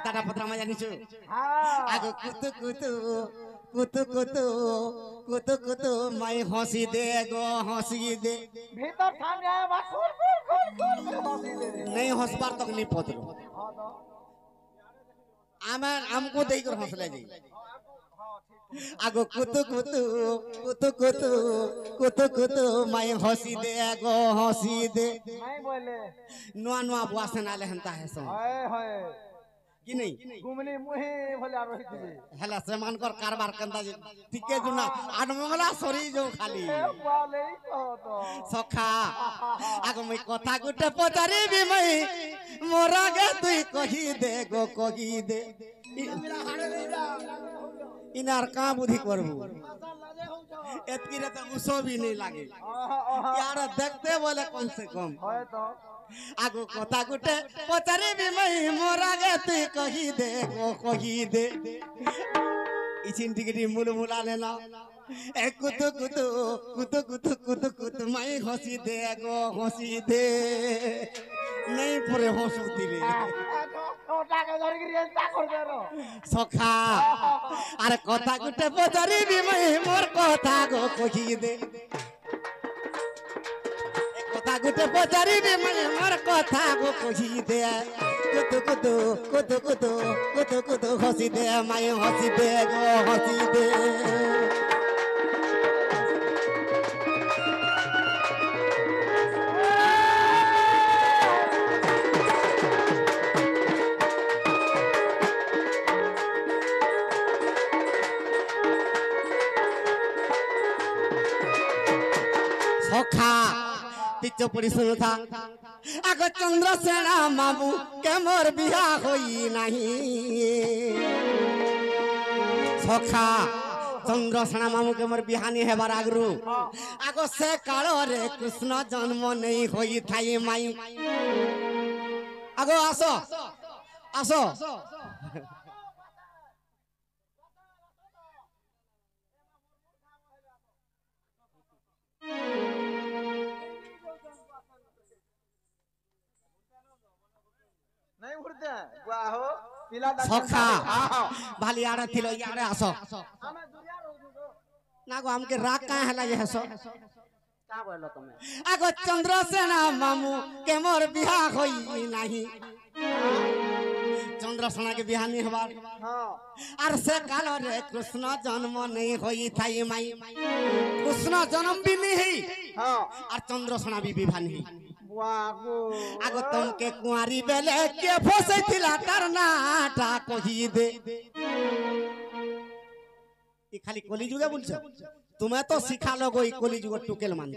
হেন্তাটা পত্রা মা জানিছো হ্যাঁ আগো কুতু কুতু কুতু কুতু কুতু কুতু মাই হসি দে গো হসি দে ভিতর সামনে আয় বা খুল খুল খুল খুল করে হসি দে नहीं हंसबार तक नहीं पत्र হ্যাঁ তো आमे हमको देई कर हंसले जी হ্যাঁ ঠিক आगो कुतु कुतु कुतु कुतु कुतु कुतु माई हंसी दे गो हंसी दे नहीं बोले नुआ नुआ बुआ से नाले हंता है सो हाय हाय कि नहीं गुमनी मुही भले आरो हितबे हेला से मान कर कारबार कंदा जी ठीके जुना आठ मंगला सरी जो खाली ए बाले कह तो सखा आगो मैं कथा गुटे पचारी भी मैं मोरा गे तुई कही दे गो कही दे इनार का बुद्धि करबू एतकी रे तो उसो भी नहीं लागे यार देखते बोले कम से कम हाय तो आगो कथा गुटे पचारी भी मैं मोरा गे तुई कही दे गो कही दे इचिन टिकटी मुल मुला लेना ए कुतु कुतु कुतु कुतु कुतु कुतु मैं हंसी दे गो हंसी दे नहीं पूरे हंसुती रे ওটা কে ধরে কি রেলটা করে দে রো सखा अरे कथा गुटे पचारी भी मैं मोर कथा गो कही दे कथा गुटे पचारी भी मैं मोर कथा गो कही दे कुतु कुतु कुतु कुतु कुतु कुतु हंसी दे मैं हंसी दे गो हंसी दे सखा पिछो पड़ी सुनो था आगो चंद्रसेना मामू के मोर बिहा होई नहीं सखा चंद्रसेना मामू के मोर बिहानी हेबार आगरू आगो से कालो रे कृष्ण जन्म नहीं होई थाई माई आगो आसो आसो नहीं उड़ते बुआ हो पिला सखा भाली आड़े थिलो यारे आसो हमें दुनिया रोक दो ना गो हमके राग का हला जे हसो का बोलो तुम आगो चंद्रसेना मामू के मोर बिहा होई नहीं चंद्रसेना के बिहा नहीं हबार हां और से काल रे कृष्ण जन्म नहीं होई थाई माई कृष्ण जन्म भी नहीं हां और चंद्रसेना भी विवाह नहीं बुआ गो आगो तुमके कुंवारी बेले के फसे थिला तार नाटा कही दे ई खाली कली जुगे बोलछो तुम्हें तो सिखा लोगो ई कली जुग टुकेल मान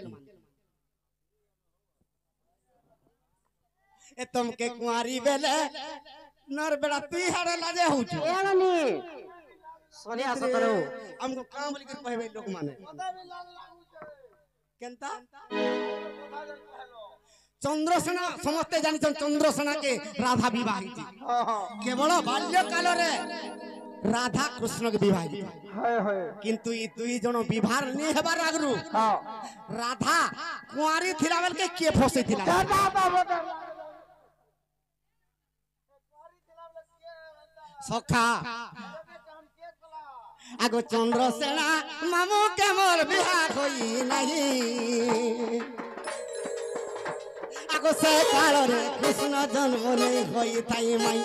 ए तुमके कुंवारी बेले नर बेड़ा तुई हारे लाजे होछु एलनी सोनिया सतरो हमको काम बोल के कहबे लोग माने केनता चंद्रसेना समस्ते जानि चंद्रसेना के राधा विवाहित हां हां केवल बाल्य काल रे राधा कृष्ण के विवाहित हाय हाय किंतु ई दुई जण विवाह नहीं हेबार आगरू हां राधा कुंवारी थिला बेल के फसे थिला सखा आगो चंद्रसेना मामू के मोर बिहा होई नहीं आगो से काल रे कृष्ण जन्म नहीं होई थाई माई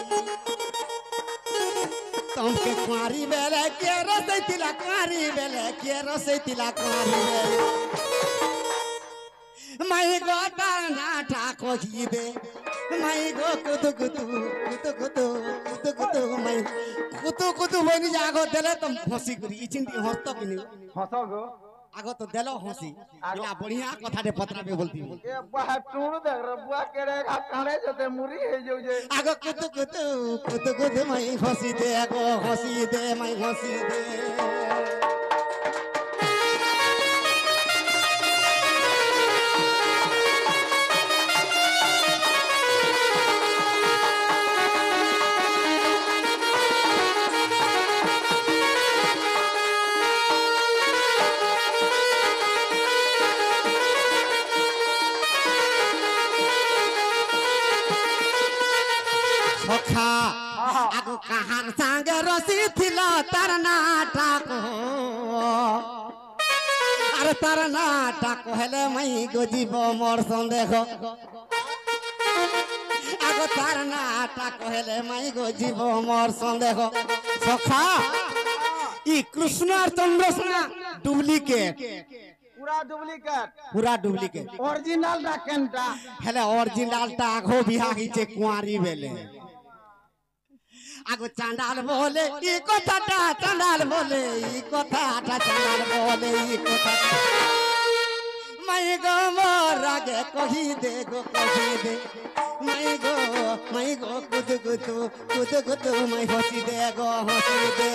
तुमके कुंवारी बेले के रसै तिला कुंवारी बेले के रसै तिला कुंवारी बेले माई गो नाटा कही दे माई गो कुतु कुतु कुतु कुतु कुतु कुतु माई कुतु कुतु बनी जागो देले तुम हंसी करी इचिंती हंसतो कि नहीं हंसो गो आगो तो देलो हंसी बिना बढ़िया कथा रे पत्रा पे बोलती ए बुआ टूण देख रे बुआ केरे काने जते मुरी हे जो जे आगो कुतु कुतु कुतु कुतु माई हंसी दे आगो हंसी दे माई हंसी दे आगो कहार संगे रसी थिला तार नाटक अरे तार नाटक हेले मई गो जीव मोर संदेह आगो तार नाटक हेले मई गो जीव मोर संदेह सखा ई कृष्ण और चंद्रसेना डुप्लीकेट पूरा डुप्लीकेट ओरिजिनल टा केनटा हेले ओरिजिनल टा आगो बिहा हिचे कुंवारी बेले आगो चांडाल बोले ई कथाटा चांडाल बोले ई कथाटा चांडाल बोले ई कथा मैं गो मोर आगे कही दे मैं गो कुद मैं हंसी दे गो हंसी दे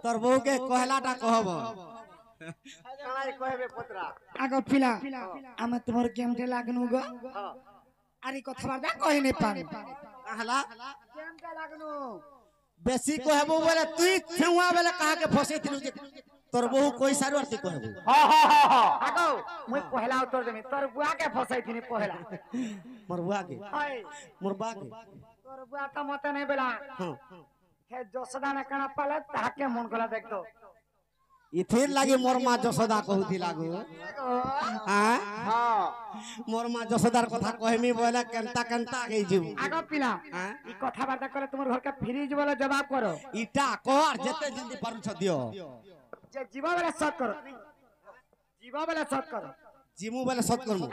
तोर बहू के कहलाटा कहब आगो पिला आमे तोर केमटे लागनु गो आरी कथबारदा कहि नै पार कहला केमटे लागनु बेसी कहबो बोले तू छुआ बेले कहा के फसे थिलु जे तोर बहू कोई सारो अर्थ कहबो आगो मुई पहला उत्तर देमी तोर बुआ के फसाई थिनी पहला मोर बुआ के तोर बुआ त मते नै बेला हां हे जसोदा ने कणा पाले ताके मन गला देख दो इथिर लागे मोर मां जसोदा कहूथि लागो हां हां मोर मां जसोदार कथा कहमी बोले केनता के जीव आगो पिला ई कथा बार्ता करे तुमर घर के फ्रीज वाला जवाब करो इटा कर जेते जल्दी पारु छ दियो जे जीवा वाला शॉट करो जीवा वाला शॉट करो जिमु बेले सत करमु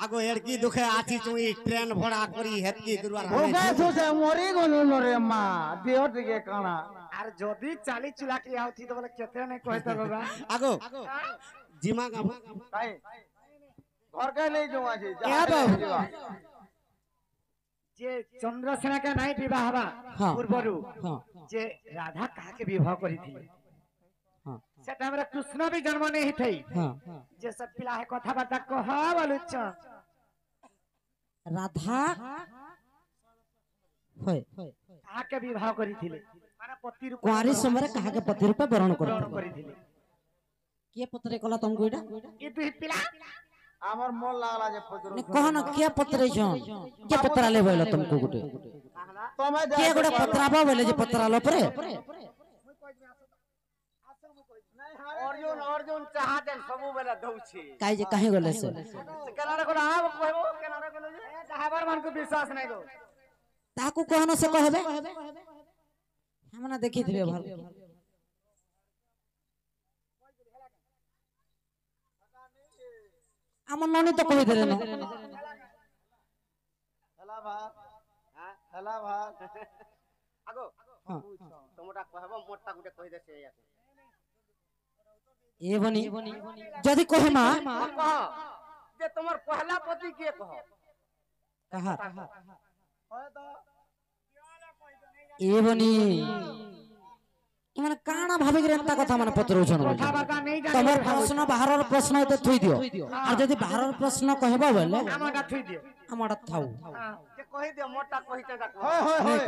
आगो एड़की दुखे आछि चुई ट्रेन भड़ा करी हेतकी दुरवार ओके सोसे मोरी गनु नरे मा देह टिके काना आर जदी चाली चुला के आउथी तो बोले केते नै कहत बाबा आगो जिमा का काई घर के नहीं जो आछि क्या बाबू जे चंद्रसेना के नाई विवाह हवा पूर्वरु जे राधा कहा के विवाह करी थी से टाइम रे कृष्ण भी जन्म नहीं थई जे सब पिला है कथा बार्ता कह बोलुच राधा होय कहा के विवाह करी थिले माने पति रूप कुंवारी समय कहा के पति रूप वरण करी थिले के पत्रे कला तुमको इडा ई दुई पिला हमर मन लागला जे पत्र ने कहन के पत्रे छन के पत्रा ले बोले तुमको गुटे तमे के गुटे पत्राबो बोले जे पत्रा लो परे अर्जुन चाहा देन सबु बेला दउछि काई जे काहे गले से केनारे कोला आब कहबो केनारे कोला जे ड्राइवर मन को विश्वास नहीं दो ताकू कहन से कहबे हमना देखि थिबे भल हमन ननी तो कहि देले न हला भा आगो तोमटा कहबो मोटा गुटे कहि दे से याको ए बनी जदी कहे मां कह जे तोमर पहला पति के कह कहा ए बनी इमन काना भाबे ग्रंथा कथा माने पत्र छन कथा बार्ता नहीं जाने तमर प्रश्न बाहरर प्रश्न होते थुई दियो और जदी बाहरर प्रश्न कहबो बोले हमटा थुई दियो हमटा थाउ जे कहि दे मोटा कहि ते कह होय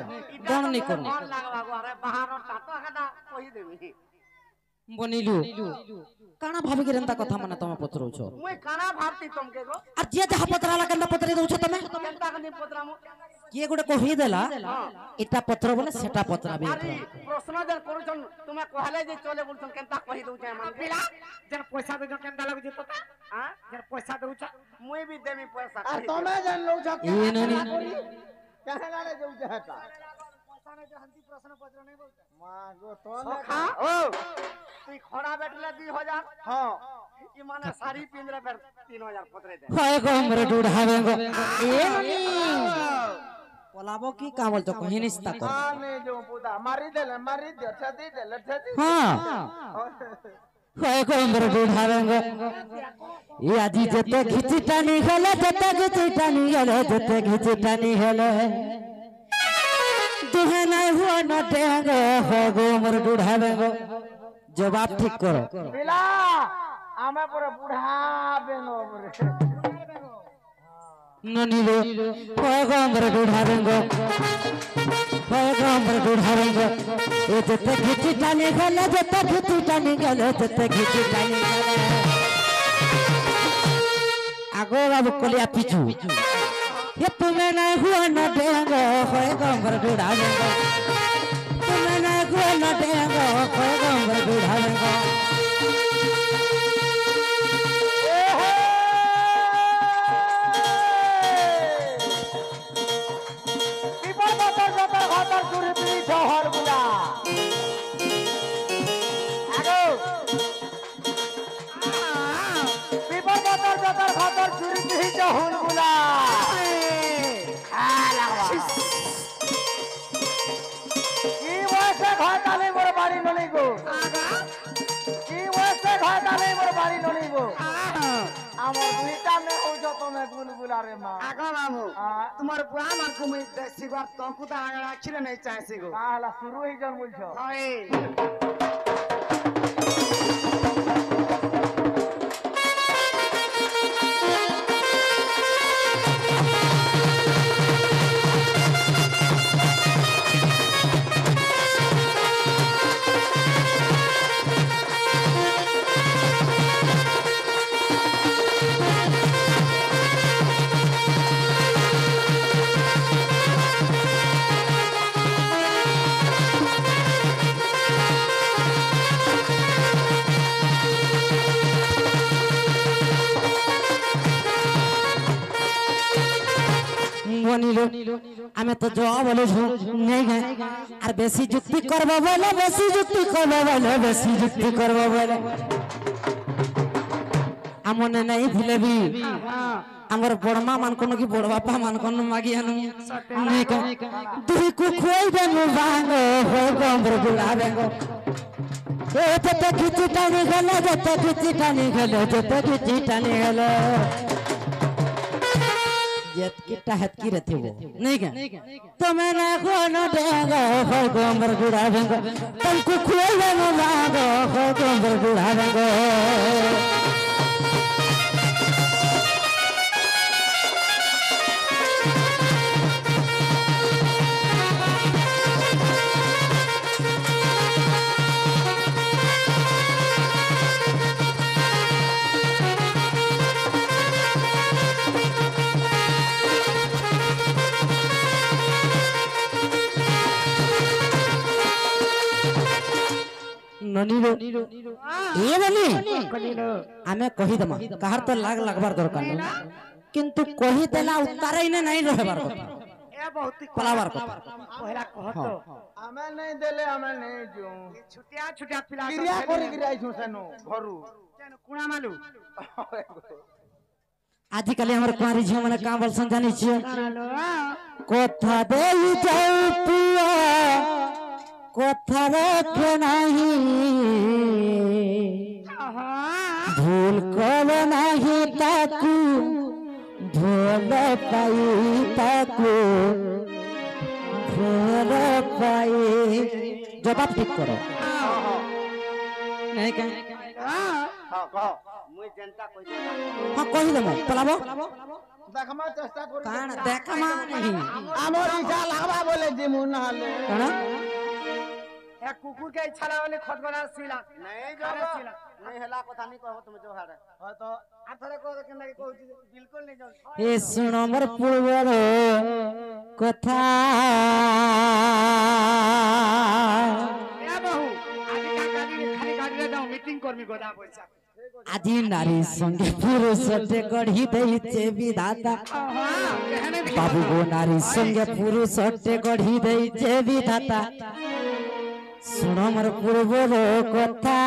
डन नहीं कर मन लागबा गो अरे बाहर टाटा कदा कहि देबी बनिलु काना भाबे ग्रंथा कथा माने तम पत्र छ मुई काना भाबती तुमके गो आ जे जहा पत्र ला कंदा पत्र दउ छ तमे केनता कनी पत्रा मु के गुटे कहि देला इटा पत्र बोले सेटा पत्र बे अरे प्रश्न जन करूछन तुमे कहले जे चले बोलछन केनता कहि दउ छै मन पिला जन पैसा दे केंदा लग जेतो हां जन पैसा दउ छ मुई भी देमी पैसा और तमे जन लउ छ ए ननी कहे लाले दउ छै हटा पैसा ने जो हंती प्रश्न पत्र नहीं बोलता मां गो तो सोखा ओ तू खड़ा बैठले 2000 हां ई माने साड़ी पिन रे फिर 3000 पत्रे दे होय गो हमरे ढूढ़ावे गो ए ननी पलाबो की का बोल तो कहि निस्ता कर आने जो पुदा मारी दे छती हां होय गो हमरे ढूढ़ावे गो ए आजी जते घिची टानी गले तुहे नहीं हुआ न देंगे हो गो हमरे ढूढ़ावे गो जवाब ठीक करो पिला आमे पर बुढ़ा बेन ননিরে পয়গম্বর ঢারেঙ্গ পয়গম্বর ঢারেঙ্গ এ যেতে ঘিচি টানি গেলে যেতে ঘিচি টানি গেলে যেতে ঘিচি টানি গেলে আগো বাবু কলিয়া পিছু ये तुम्हें नहीं हुआ न देंगे पयगम्बर ढारेंग तुम्हें नहीं हुआ न देंगे पयगम्बर ढारेंग তোমার বুয়া আমার ঘুমাই সিগার তঙ্কু তা আগড়া ছিল নাই চাইছে গো আলা শুরু হই যান বলছো হয় আমি তো জবাব বলেছো নেই গে আর বেশি যুক্তি করব বলে বেশি যুক্তি করব বলে বেশি যুক্তি করব বলে আমনে নাই ভুলেবি আমার বড় মা মান কোন কি বড় বাপা মান কোন মাগি আনু নেই গে তুই কো খোই দেবো বাঙ্গ হয় গম্বর গুলাবে গো এ যেতে কিছু টানি গেলে যেতে কিছু টানি গেলে যেতে কিছু টানি গেলে जत किटा हत की रहती वो नहीं क्या तो मैंने कोनो देगा हो गोबर गुड़ा देगा तुमको खोले न मांगो हो गोबर गुड़ा देगा ननीरो ये बनी आमे कहि दमा कहर तो लाग लगबार दरकार न किंतु कहि देला उतारै ने नहीं रहबार কথা ए बहुत पलावार কথা पहला कहत आमे नहीं देले आमे नहीं जो छुटिया छुटिया पिला क्रिया करि गिराई छु सनो घरु केन कुणा मालू आजि काली हमर कुमारी झियो माने का बोल समझानी छियो কথা দেই যাও पिया কথা রাখে নাহি ভুল করে নাহি তাকু ভুল পাই তাকু ভুল পাই জবাব ঠিক করো নাই কা हां कहो मुई जनता কই দে हां কই দেমো পলাবো देखमा चेष्टा करू कान देखमा नहीं हमर इच्छा लागबा बोले जे मुन हाले कोन एक कुकुर के इच्छा वाले खत बना सिला नहीं जाबो नहीं हला कथा नहीं कहबो तुम जो हारे हां तो आथरे को के नहीं कहू बिल्कुल नहीं जाऊ ए सुनो मोर पूर्वर कथा ए बहु आज का खाली गाड़ी ले जाऊ मीटिंग करमी गोदा पैसा आदि नारी संगे पुरुष ते गढ़ी देइचे विधाता बाबू गो नारी संगे पुरुष ते गढ़ी देइचे विधाता सुनो मोर पूर्वर कथा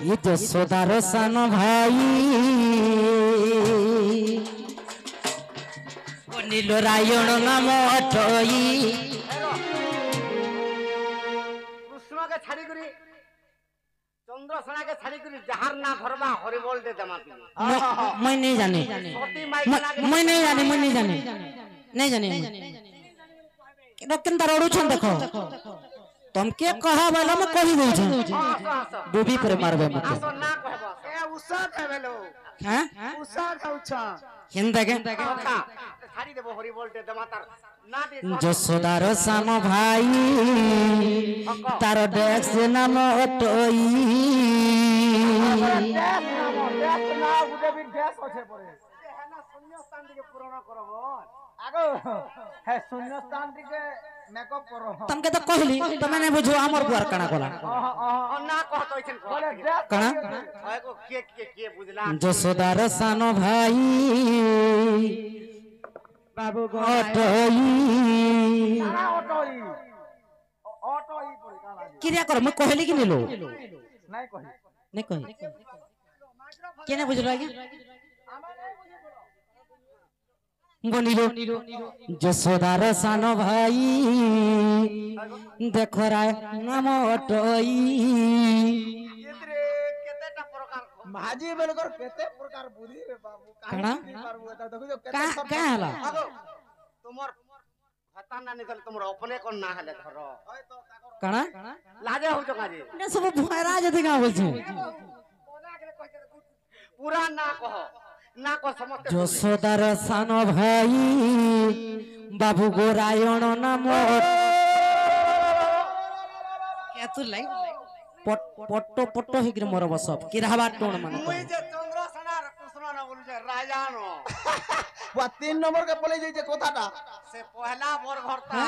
ये जो सोदार सन भाई नील रायण नाम अटई कृष्ण के छाड़ी करी चंद्रसेना के छाड़ी कर जहार ना घरबा हरिबोल दे दमाती मैं नहीं जाने छोटी माई के मैं नहीं जाने नहीं जाने केन तार ओडुछन देखो तुम के कहा वाला मैं कहि दउ छ डूबी पर मारबे मत आसो ना कहबो ए उसा कहबेलो हैं उसा खाउछा हिंदा के छाड़ी देबो हरिबोल दे दमातार ना दे যশোদার সানো ভাই তার ডেক্স নাম অটই না গুটে বি গ্যাস আছে পরে है ना शून्यस्थान दिके पूर्ण करबो आगो है शून्यस्थान दिके मेकअप करो तुमके तो कहली तुम ने बुझो हमर बुआर कणा कोला ना कहतो इछन कणा आगो के बुझला যশোদার সানো ভাই बाबू गो অটই অটোই পরে কালা কিরিয়া কর মই कहली कि নিলো নাই কহি नहीं कही केने बुझलो आगे বনিলো যশোদার সানো ভাই দেখো রায় নাম অটই इतरे केतेटा प्रकार माझी बेलकर केते प्रकार बुद्धि रे बाबू कणा देखो जो का का हला आगो तुमर हता ना निकल तुमर अपने कोन ना हले घर कणा लाजे हो जो काजी ने सब भयरा जति का बोल छी पूरा ना कहो ना को समझते যশোদার সানো ভাই বাবু গোরায়ণ নাম কেতু লাই পট্টো পট্টো হিগ্রে মোর বসব কিরাবা টোন মানে मुई जे चंद्रसेना कृष्ण ना बोलु जे राजानो वा 3 नंबर के पले जे कोथाटा से पहला मोर घर ता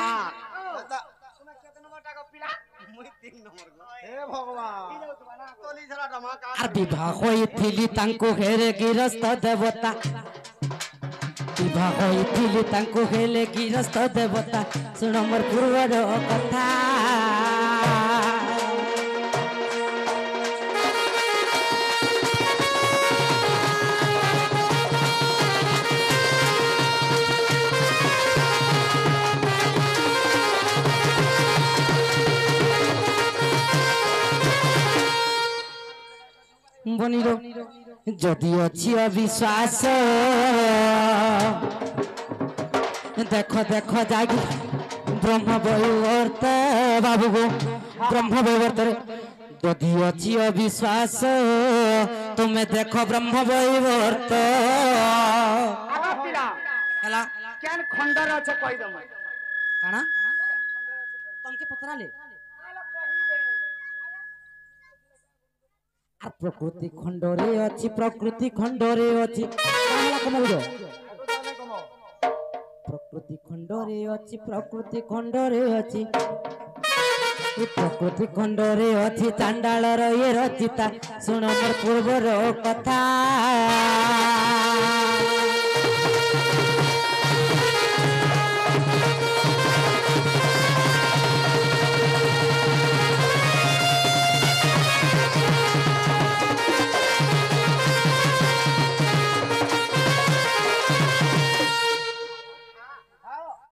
तुम केते नंबर टा को पिला मुई 3 नंबर को हे भगवान तोली छरा धमाका আর বিবাহ হইছিলি তাঙ্কু হেরে গিরস্ত দেবতা বিবাহ হইছিলি তাঙ্কু হেলে গিরস্ত দেবতা শুন মোর পূর্বর কথা বনিল যদি অছি অবিশ্বাস দেখো দেখো জাগি ব্রহ্ম বৈবর্ত বাবু গো ব্রহ্ম বৈবর্তরে যদি অছি অবিশ্বাস তুমি দেখো ব্রহ্ম বৈবর্ত आगा पिला হেলা केन खंडर আছে কই দম কানা তোমাকে পতরালে আর প্রকৃতি খণ্ডরে আছে প্রকৃতি খণ্ডরে আছে বাংলা কমউদ প্রকৃতি খণ্ডরে আছে প্রকৃতি খণ্ডরে আছে এই প্রকৃতি খণ্ডরে আছে চান্ডালর এ রচিতা শুণ মোর পূর্বর কথা